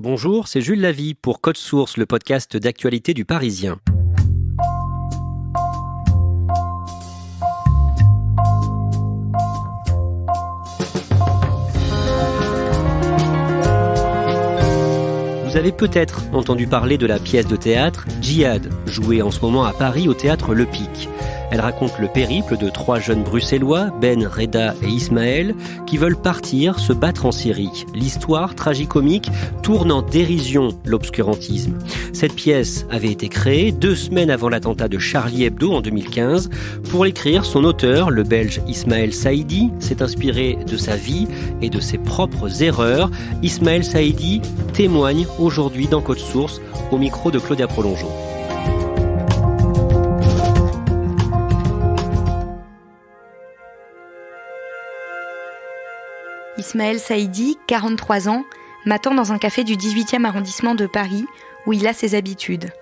Bonjour, c'est Jules Lavie pour Code Source, le podcast d'actualité du Parisien. Vous avez peut-être entendu parler de la pièce de théâtre Djihad, jouée en ce moment à Paris au théâtre Le Pic. Elle raconte le périple de 3 jeunes Bruxellois, Ben, Reda et Ismaël, qui veulent partir se battre en Syrie. L'histoire tragicomique tourne en dérision l'obscurantisme. Cette pièce avait été créée 2 semaines avant l'attentat de Charlie Hebdo en 2015. Pour l'écrire, son auteur, le Belge Ismaël Saïdi, s'est inspiré de sa vie et de ses propres erreurs. Ismaël Saïdi témoigne aujourd'hui dans Code Source au micro de Claudia Prolongeau. Ismaël Saïdi, 43 ans, m'attend dans un café du 18e arrondissement de Paris, où il a ses habitudes.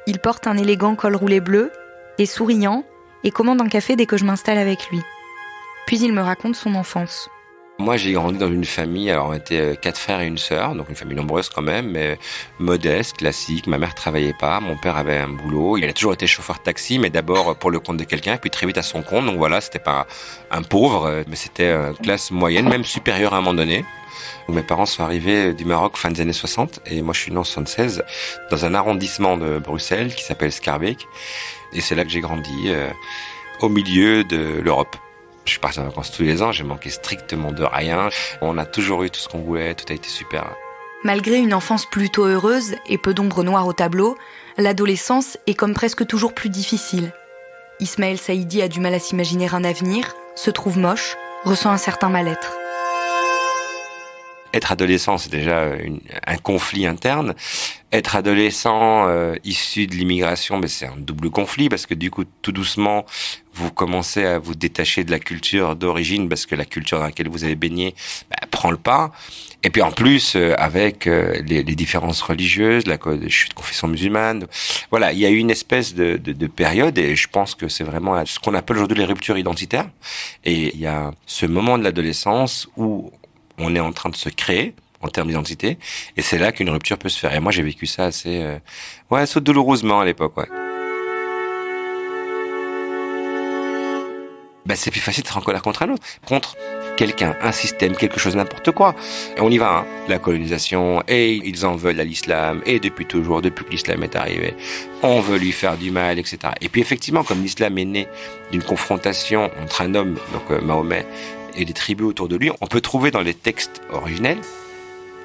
Il porte un élégant col roulé bleu, est souriant et commande un café dès que je m'installe avec lui. Puis il me raconte son enfance. Moi, j'ai grandi dans une famille, alors on était 4 frères et une sœur, donc une famille nombreuse quand même, mais modeste, classique. Ma mère travaillait pas, mon père avait un boulot. Il a toujours été chauffeur de taxi, mais d'abord pour le compte de quelqu'un, puis très vite à son compte. Donc voilà, c'était pas un pauvre, mais c'était une classe moyenne, même supérieure à un moment donné. Mes parents sont arrivés du Maroc fin des années 60, et moi je suis né en 76, dans un arrondissement de Bruxelles qui s'appelle Schaerbeek. Et c'est là que j'ai grandi, au milieu de l'Europe. Je suis parti en vacances tous les ans, j'ai manqué strictement de rien. On a toujours eu tout ce qu'on voulait, tout a été super. Malgré une enfance plutôt heureuse et peu d'ombre noire au tableau, l'adolescence est comme presque toujours plus difficile. Ismaël Saïdi a du mal à s'imaginer un avenir, se trouve moche, ressent un certain mal-être. Être adolescent, c'est déjà un conflit interne. Être adolescent issu de l'immigration, c'est un double conflit parce que du coup, tout doucement, vous commencez à vous détacher de la culture d'origine parce que la culture dans laquelle vous avez baigné prend le pas. Et puis en plus, avec les différences religieuses, je suis de confession musulmane. Voilà, il y a eu une espèce de période et je pense que c'est vraiment ce qu'on appelle aujourd'hui les ruptures identitaires. Et il y a ce moment de l'adolescence où on est en train de se créer en termes d'identité, et c'est là qu'une rupture peut se faire. Et moi, j'ai vécu ça assez douloureusement à l'époque, ouais. C'est plus facile d'être en colère contre un autre, contre quelqu'un, un système, quelque chose, n'importe quoi. Et on y va, hein. La colonisation, et ils en veulent à l'islam, et depuis toujours, depuis que l'islam est arrivé, on veut lui faire du mal, etc. Et puis effectivement, comme l'islam est né d'une confrontation entre un homme, donc Mahomet, et les tribus autour de lui, on peut trouver dans les textes originels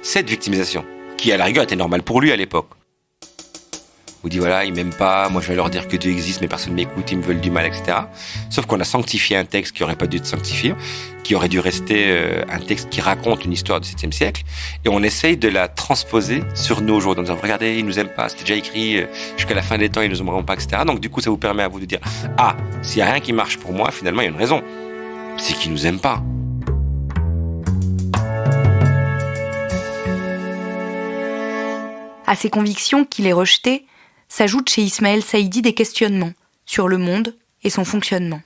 cette victimisation, qui à la rigueur était normale pour lui à l'époque. Vous dit voilà, ils m'aiment pas, moi je vais leur dire que Dieu existe, mais personne m'écoute, ils me veulent du mal, etc. Sauf qu'on a sanctifié un texte qui aurait pas dû être sanctifié, qui aurait dû rester un texte qui raconte une histoire du 7e siècle, et on essaye de la transposer sur nous aujourd'hui, en disant regardez, ils nous aiment pas, c'était déjà écrit jusqu'à la fin des temps, ils nous aimeront pas, etc. Donc du coup, ça vous permet à vous de dire ah, s'il y a rien qui marche pour moi, finalement il y a une raison. C'est qu'ils nous aiment pas. À ces convictions qu'il est rejeté, s'ajoutent chez Ismaël Saïdi des questionnements sur le monde et son fonctionnement.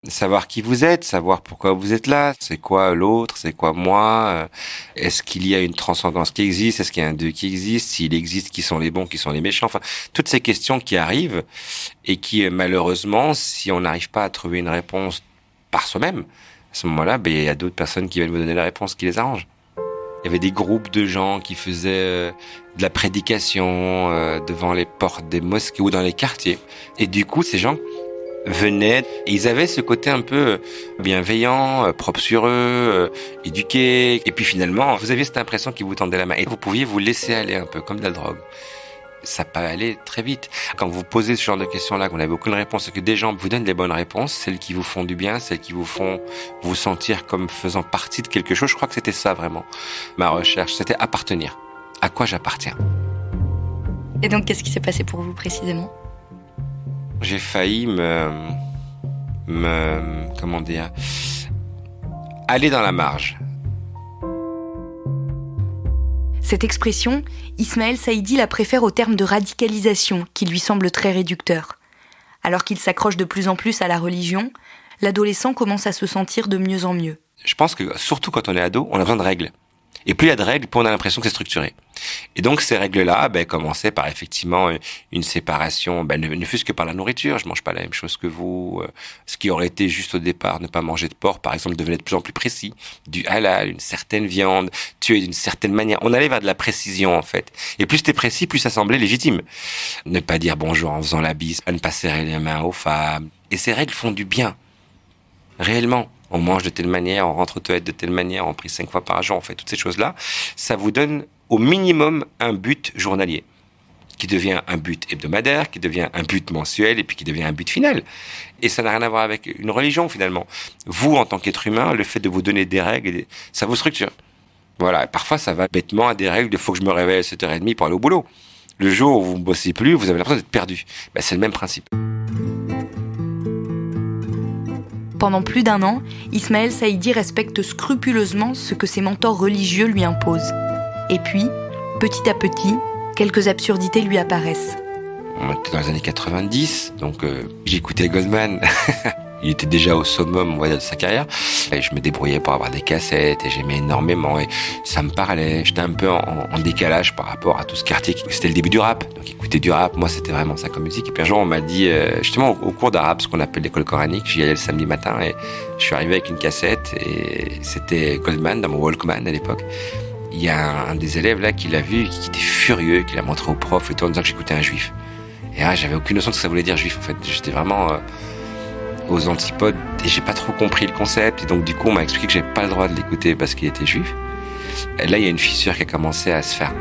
Savoir qui vous êtes, savoir pourquoi vous êtes là, c'est quoi l'autre, c'est quoi moi, est-ce qu'il y a une transcendance qui existe, est-ce qu'il y a un Dieu qui existe, s'il existe, qui sont les bons, qui sont les méchants, enfin, toutes ces questions qui arrivent et qui, malheureusement, si on n'arrive pas à trouver une réponse par soi-même, à ce moment-là, il y a d'autres personnes qui viennent vous donner la réponse qui les arrange. Il y avait des groupes de gens qui faisaient de la prédication devant les portes des mosquées ou dans les quartiers. Et du coup, ces gens venaient et ils avaient ce côté un peu bienveillant, propre sur eux, éduqué. Et puis finalement, vous aviez cette impression qu'ils vous tendaient la main. Et vous pouviez vous laisser aller un peu, comme de la drogue. Ça peut aller très vite. Quand vous posez ce genre de questions-là, qu'on n'avez aucune réponse, et que des gens vous donnent les bonnes réponses, celles qui vous font du bien, celles qui vous font vous sentir comme faisant partie de quelque chose, je crois que c'était ça vraiment, ma recherche, c'était appartenir. À quoi j'appartiens? Et donc, qu'est-ce qui s'est passé pour vous précisément? J'ai failli aller dans la marge. Cette expression, Ismaël Saïdi la préfère au terme de radicalisation, qui lui semble très réducteur. Alors qu'il s'accroche de plus en plus à la religion, l'adolescent commence à se sentir de mieux en mieux. Je pense que, surtout quand on est ado, on a besoin de règles. Et plus il y a de règles, plus on a l'impression que c'est structuré. Et donc ces règles-là, commençaient par effectivement une séparation, ne fût-ce que par la nourriture. Je mange pas la même chose que vous. Ce qui aurait été juste au départ, ne pas manger de porc, par exemple, devenait de plus en plus précis. Du halal, une certaine viande, tuer d'une certaine manière. On allait vers de la précision en fait. Et plus c'était précis, plus ça semblait légitime. Ne pas dire bonjour en faisant la bise, ne pas serrer les mains aux femmes. Et ces règles font du bien, réellement. On mange de telle manière, on rentre aux toilettes de telle manière, on prie 5 fois par jour, on fait toutes ces choses-là. Ça vous donne au minimum un but journalier, qui devient un but hebdomadaire, qui devient un but mensuel, et puis qui devient un but final. Et ça n'a rien à voir avec une religion, finalement. Vous, en tant qu'être humain, le fait de vous donner des règles, ça vous structure. Voilà. Parfois, ça va bêtement à des règles de faut que je me réveille à 7h30 pour aller au boulot. Le jour où vous ne bossez plus, vous avez l'impression d'être perdu. C'est le même principe. Pendant plus d'1 an, Ismaël Saïdi respecte scrupuleusement ce que ses mentors religieux lui imposent. Et puis, petit à petit, quelques absurdités lui apparaissent. On était dans les années 90, donc j'écoutais Goldman. Il était déjà au summum, on va dire, de sa carrière. Et je me débrouillais pour avoir des cassettes et j'aimais énormément et ça me parlait. J'étais un peu en décalage par rapport à tout ce quartier. C'était le début du rap, donc écouter du rap, moi c'était vraiment ça comme musique. Et puis un jour on m'a dit, justement au cours d'arabe, ce qu'on appelle l'école coranique, j'y allais le samedi matin et je suis arrivé avec une cassette et c'était Goldman dans mon Walkman à l'époque. Il y a un des élèves là qui l'a vu, qui était furieux, qui l'a montré au prof et tout en disant que j'écoutais un juif. Et là j'avais aucune notion de ce que ça voulait dire juif en fait. J'étais vraiment aux antipodes et j'ai pas trop compris le concept et donc du coup on m'a expliqué que j'avais pas le droit de l'écouter parce qu'il était juif. Et là il y a une fissure qui a commencé à se faire.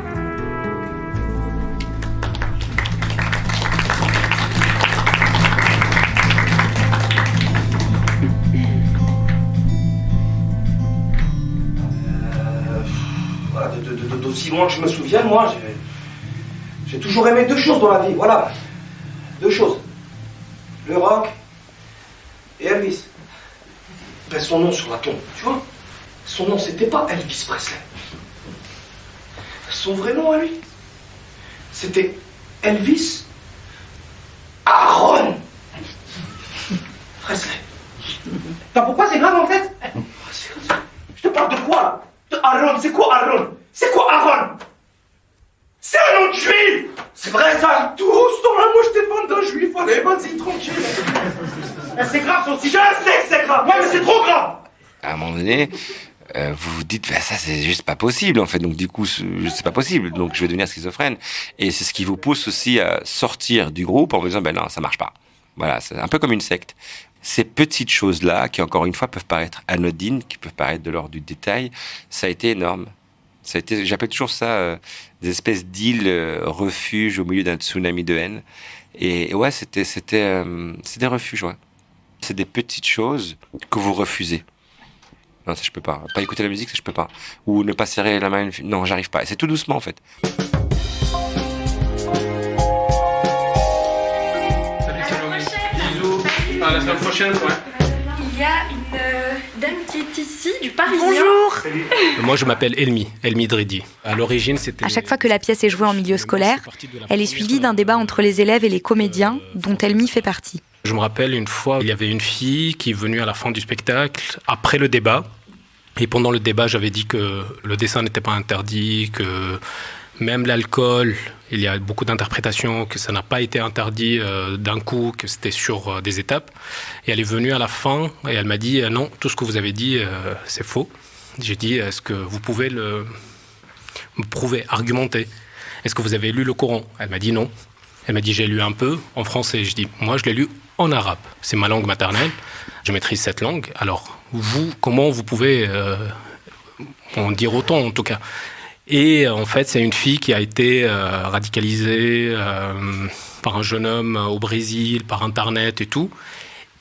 D'aussi loin que je me souvienne, moi j'ai toujours aimé 2 choses dans la vie, voilà. 2 choses. Le rock et Elvis. Son nom sur la tombe, tu vois. Son nom, c'était pas Elvis Presley. Son vrai nom à lui, c'était Elvis Aaron Presley. Pourquoi c'est grave en fait? Je te parle de quoi là? Aaron, c'est quoi Aaron? C'est quoi Aaron? C'est un nom de juif! C'est vrai ça? Tout ce temps-là, moi je t'ai fan d'un juif, allez, vas-y, tranquille. C'est grave ça aussi, je sais que c'est grave, ouais mais c'est trop grave! À un moment donné, vous vous dites, ça c'est juste pas possible en fait, donc du coup c'est pas possible, donc je vais devenir schizophrène. Et c'est ce qui vous pousse aussi à sortir du groupe en vous disant, non, ça marche pas. Voilà, c'est un peu comme une secte. Ces petites choses-là, qui encore une fois peuvent paraître anodines, qui peuvent paraître de l'ordre du détail, ça a été énorme. Ça a été, j'appelle toujours ça des espèces d'îles refuges au milieu d'un tsunami de haine. Et ouais, c'est des refuges, ouais. C'est des petites choses que vous refusez. Non, ça je peux pas. Pas écouter la musique, ça je peux pas. Ou ne pas serrer la main à une fille. Non, j'arrive pas. Et c'est tout doucement en fait. Salut Salomé. Bisous. À la semaine prochaine, ouais. Il y a une dame qui est ici, du Parisien. Bonjour! Moi, je m'appelle Elmi Dridi. À l'origine, c'était... À chaque fois que la pièce est jouée en milieu scolaire, elle est suivie d'un débat entre les élèves et les comédiens, dont Elmi fait partie. Je me rappelle une fois, il y avait une fille qui est venue à la fin du spectacle, après le débat. Et pendant le débat, j'avais dit que le dessin n'était pas interdit, que même l'alcool, il y a beaucoup d'interprétations, que ça n'a pas été interdit d'un coup, que c'était sur des étapes. Et elle est venue à la fin et elle m'a dit non, tout ce que vous avez dit, c'est faux. J'ai dit, est-ce que vous pouvez me prouver, argumenter? Est-ce que vous avez lu le Coran? Elle m'a dit non. Elle m'a dit, j'ai lu un peu en français. Je dis, moi, je l'ai lu en arabe. C'est ma langue maternelle. Je maîtrise cette langue. Alors, vous, comment vous pouvez en dire autant, en tout cas? Et en fait, c'est une fille qui a été radicalisée par un jeune homme au Brésil, par Internet et tout.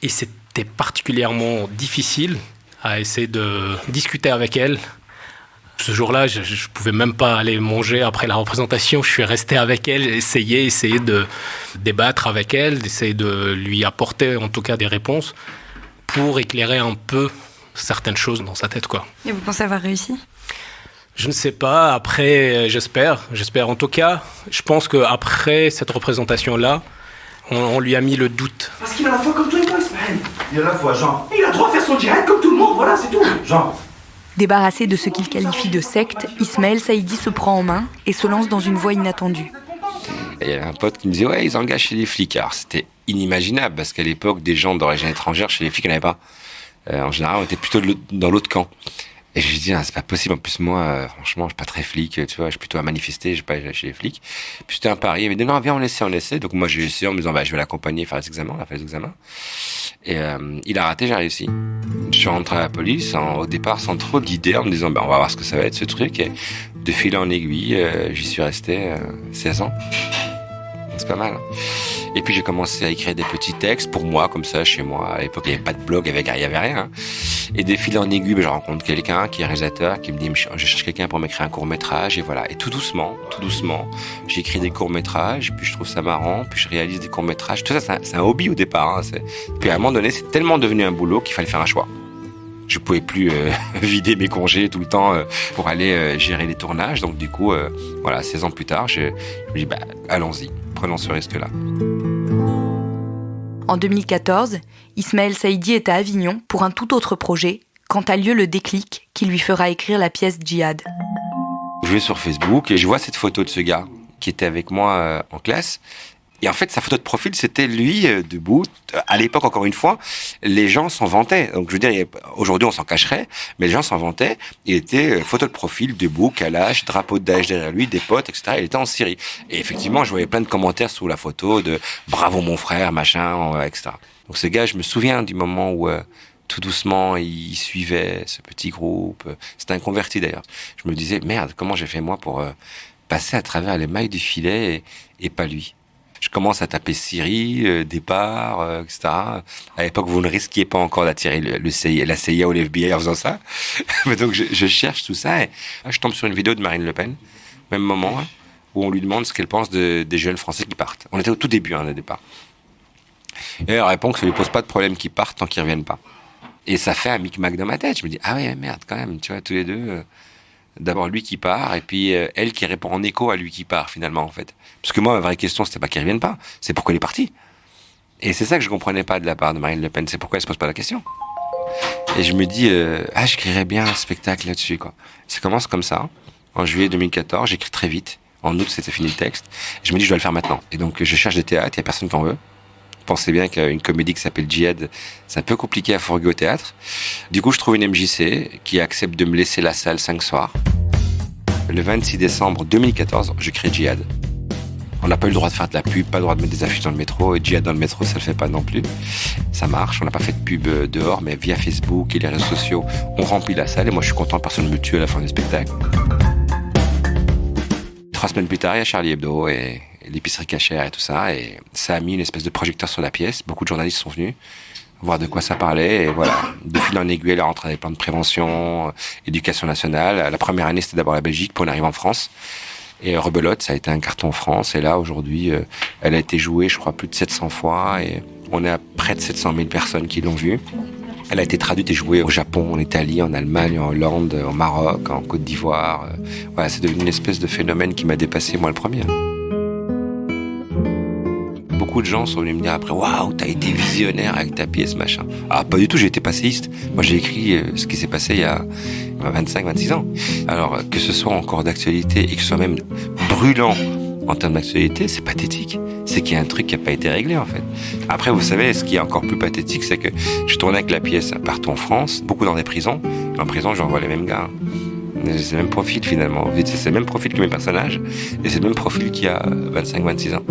Et c'était particulièrement difficile à essayer de discuter avec elle. Ce jour-là, je ne pouvais même pas aller manger après la représentation. Je suis resté avec elle, essayer de débattre avec elle, d'essayer de lui apporter en tout cas des réponses pour éclairer un peu certaines choses dans sa tête, quoi. Et vous pensez avoir réussi? Je ne sais pas. Après, j'espère. En tout cas, je pense qu'après cette représentation-là, on lui a mis le doute. Parce qu'il a la foi comme toi et moi, Ismaël. Il a la foi, genre. Il a droit à faire son djihad comme tout le monde, voilà, c'est tout. Genre, Débarrassé de ce qu'il qualifie de secte, Ismaël Saïdi se prend en main et se lance dans une voie inattendue. Et il y avait un pote qui me disait « Ouais, ils engagent chez les flics ». Alors, c'était inimaginable, parce qu'à l'époque, des gens d'origine étrangère, chez les flics, il n'y en avait pas. En général, on était plutôt dans l'autre camp. Et je lui dis, c'est pas possible. En plus, moi, franchement, je suis pas très flic, tu vois, je suis plutôt à manifester, je suis pas chez les flics. Puis c'était un pari. Il m'a dit, non, viens, on essaie. Donc moi, j'ai essayé en me disant, je vais l'accompagner, faire les examens. On a fait les examens. Et il a raté, j'ai réussi. Je suis rentré à la police, au départ, sans trop d'idées, en me disant, on va voir ce que ça va être, ce truc. Et de fil en aiguille, j'y suis resté 16 ans. C'est pas mal. Et puis j'ai commencé à écrire des petits textes pour moi, comme ça, chez moi. À l'époque, il n'y avait pas de blog, il n'y avait rien. Et de fil en aiguille, je rencontre quelqu'un qui est réalisateur, qui me dit, je cherche quelqu'un pour m'écrire un court-métrage, et voilà. Et tout doucement, j'écris des courts-métrages, puis je trouve ça marrant, puis je réalise des courts-métrages. Tout ça, c'est un hobby au départ. Puis à un moment donné, c'est tellement devenu un boulot qu'il fallait faire un choix. Je pouvais plus vider mes congés tout le temps pour aller gérer les tournages. Donc du coup, 16 ans plus tard, je me dis, allons-y, prenons ce risque-là. En 2014, Ismaël Saïdi est à Avignon pour un tout autre projet, quand a lieu le déclic qui lui fera écrire la pièce Djihad. Je vais sur Facebook et je vois cette photo de ce gars qui était avec moi en classe. Et en fait, sa photo de profil, c'était lui debout. À l'époque, encore une fois, les gens s'en vantaient. Donc, je veux dire, aujourd'hui, on s'en cacherait, mais les gens s'en vantaient. Il était photo de profil, debout, Kalash, drapeau de Daesh derrière lui, des potes, etc. Il était en Syrie. Et effectivement, je voyais plein de commentaires sous la photo de « bravo mon frère », machin, etc. Donc, ce gars, je me souviens du moment où tout doucement, il suivait ce petit groupe. C'était un converti, d'ailleurs. Je me disais « merde, comment j'ai fait moi pour passer à travers les mailles du filet et pas lui ?» Je commence à taper Syrie, départ, etc. À l'époque, vous ne risquiez pas encore d'attirer la CIA ou l'FBI en faisant ça. Mais donc, je cherche tout ça et je tombe sur une vidéo de Marine Le Pen, même moment, où on lui demande ce qu'elle pense des jeunes Français qui partent. On était au tout début, au départ. Et elle répond que ça ne lui pose pas de problème qu'ils partent tant qu'ils ne reviennent pas. Et ça fait un micmac dans ma tête. Je me dis, ah ouais, merde, quand même, tu vois, tous les deux... D'abord lui qui part, et puis elle qui répond en écho à lui qui part, finalement, en fait. Parce que moi, ma vraie question, c'était pas qu'il revienne pas, c'est pourquoi il est parti. Et c'est ça que je comprenais pas de la part de Marine Le Pen, c'est pourquoi elle se pose pas la question. Et je me dis, j'écrirais bien un spectacle là-dessus, quoi. Ça commence comme ça. En juillet 2014, j'écris très vite. En août, c'était fini le texte. Je me dis, je dois le faire maintenant. Et donc, je cherche des théâtres, il y a personne qui en veut. Pensez bien qu'une comédie qui s'appelle Djihad, c'est un peu compliqué à fourguer au théâtre. Du coup, je trouve une MJC qui accepte de me laisser la salle 5 soirs. Le 26 décembre 2014, je crée Djihad. On n'a pas eu le droit de faire de la pub, pas le droit de mettre des affiches dans le métro. Et Djihad dans le métro, ça le fait pas non plus. Ça marche, on n'a pas fait de pub dehors, mais via Facebook et les réseaux sociaux, on remplit la salle. Et moi, je suis content, personne ne me tue à la fin du spectacle. 3 semaines plus tard, il y a Charlie Hebdo et l'épicerie cachère et tout ça, et ça a mis une espèce de projecteur sur la pièce. Beaucoup de journalistes sont venus voir de quoi ça parlait, et voilà, de fil en aiguille, elle est rentrée dans les plans de prévention, éducation nationale. La première année, c'était d'abord la Belgique, puis on arrive en France. Et Rebelote, ça a été un carton en France, et là, aujourd'hui, elle a été jouée, je crois, plus de 700 fois, et on est à près de 700 000 personnes qui l'ont vue. Elle a été traduite et jouée au Japon, en Italie, en Allemagne, en Hollande, au Maroc, en Côte d'Ivoire. Voilà, c'est devenu une espèce de phénomène qui m'a dépassé, moi, le premier. Beaucoup de gens sont venus me dire après, waouh, t'as été visionnaire avec ta pièce, machin. Ah, pas du tout, j'ai été passéiste. Moi, j'ai écrit ce qui s'est passé il y a 25, 26 ans. Alors, que ce soit encore d'actualité et que ce soit même brûlant en termes d'actualité, c'est pathétique. C'est qu'il y a un truc qui n'a pas été réglé, en fait. Après, vous savez, ce qui est encore plus pathétique, c'est que je tournais avec la pièce partout en France, beaucoup dans des prisons. En prison, j'envoie les mêmes gars. C'est le même profil, finalement. C'est le même profil que mes personnages, et c'est le même profil qu'il y a 25, 26 ans.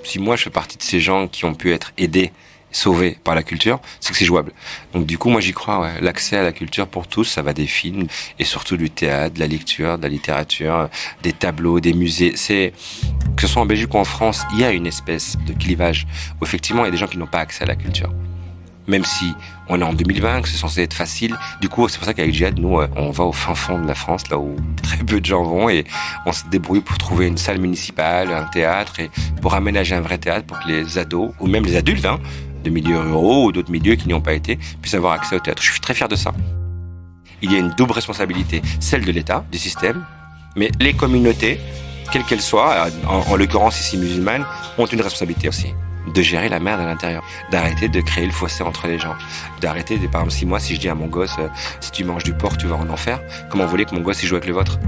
Si moi je fais partie de ces gens qui ont pu être aidés, sauvés par la culture, c'est que c'est jouable. Donc du coup, moi j'y crois, ouais. L'accès à la culture pour tous, ça va des films, et surtout du théâtre, de la lecture, de la littérature, des tableaux, des musées. Que ce soit en Belgique ou en France, il y a une espèce de clivage où effectivement il y a des gens qui n'ont pas accès à la culture. Même si on est en 2020, que c'est censé être facile. Du coup, c'est pour ça qu'avec Djihad, nous, on va au fin fond de la France, là où très peu de gens vont, et on se débrouille pour trouver une salle municipale, un théâtre, et pour aménager un vrai théâtre pour que les ados, ou même les adultes, de milieux ruraux ou d'autres milieux qui n'y ont pas été, puissent avoir accès au théâtre. Je suis très fier de ça. Il y a une double responsabilité, celle de l'État, du système, mais les communautés, quelles qu'elles soient, en l'occurrence ici musulmanes, ont une responsabilité aussi. de gérer la merde à l'intérieur, d'arrêter de créer le fossé entre les gens, d'arrêter, par exemple, si je dis à mon gosse, si tu manges du porc, tu vas en enfer, comment vous voulez que mon gosse y joue avec le vôtre?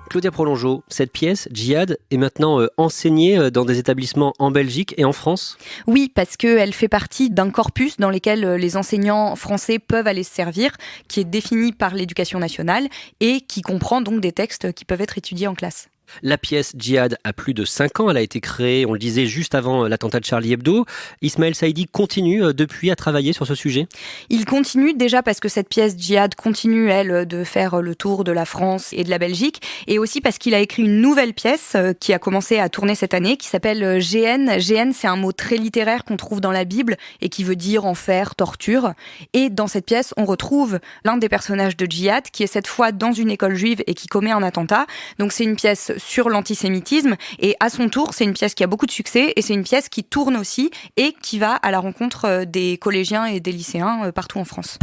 Claudia Prolongeau, cette pièce, Djihad, est maintenant enseignée dans des établissements en Belgique et en France? Oui, parce qu'elle fait partie d'un corpus dans lequel les enseignants français peuvent aller se servir, qui est défini par l'éducation nationale et qui comprend donc des textes qui peuvent être étudiés en classe. La pièce Djihad a plus de 5 ans, elle a été créée, on le disait, juste avant l'attentat de Charlie Hebdo. Ismaël Saïdi continue depuis à travailler sur ce sujet? Il continue déjà parce que cette pièce Djihad continue, elle, de faire le tour de la France et de la Belgique, et aussi parce qu'il a écrit une nouvelle pièce qui a commencé à tourner cette année, qui s'appelle GN. GN, c'est un mot très littéraire qu'on trouve dans la Bible et qui veut dire enfer, torture. Et dans cette pièce, on retrouve l'un des personnages de Djihad, qui est cette fois dans une école juive et qui commet un attentat. Donc c'est une pièce sur l'antisémitisme, et à son tour, c'est une pièce qui a beaucoup de succès, et c'est une pièce qui tourne aussi, et qui va à la rencontre des collégiens et des lycéens partout en France.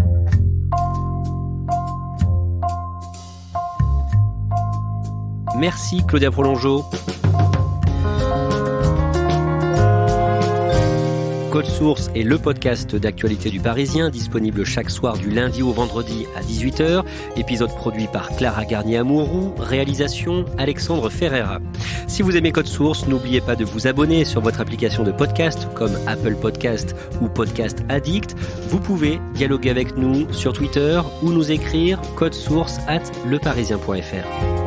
Merci Claudia Prolongeau. Code Source est le podcast d'actualité du Parisien, disponible chaque soir du lundi au vendredi à 18h. Épisode produit par Clara Garnier-Amouroux, réalisation Alexandre Ferreira. Si vous aimez Code Source, n'oubliez pas de vous abonner sur votre application de podcast comme Apple Podcast ou Podcast Addict. Vous pouvez dialoguer avec nous sur Twitter ou nous écrire codesource@leparisien.fr.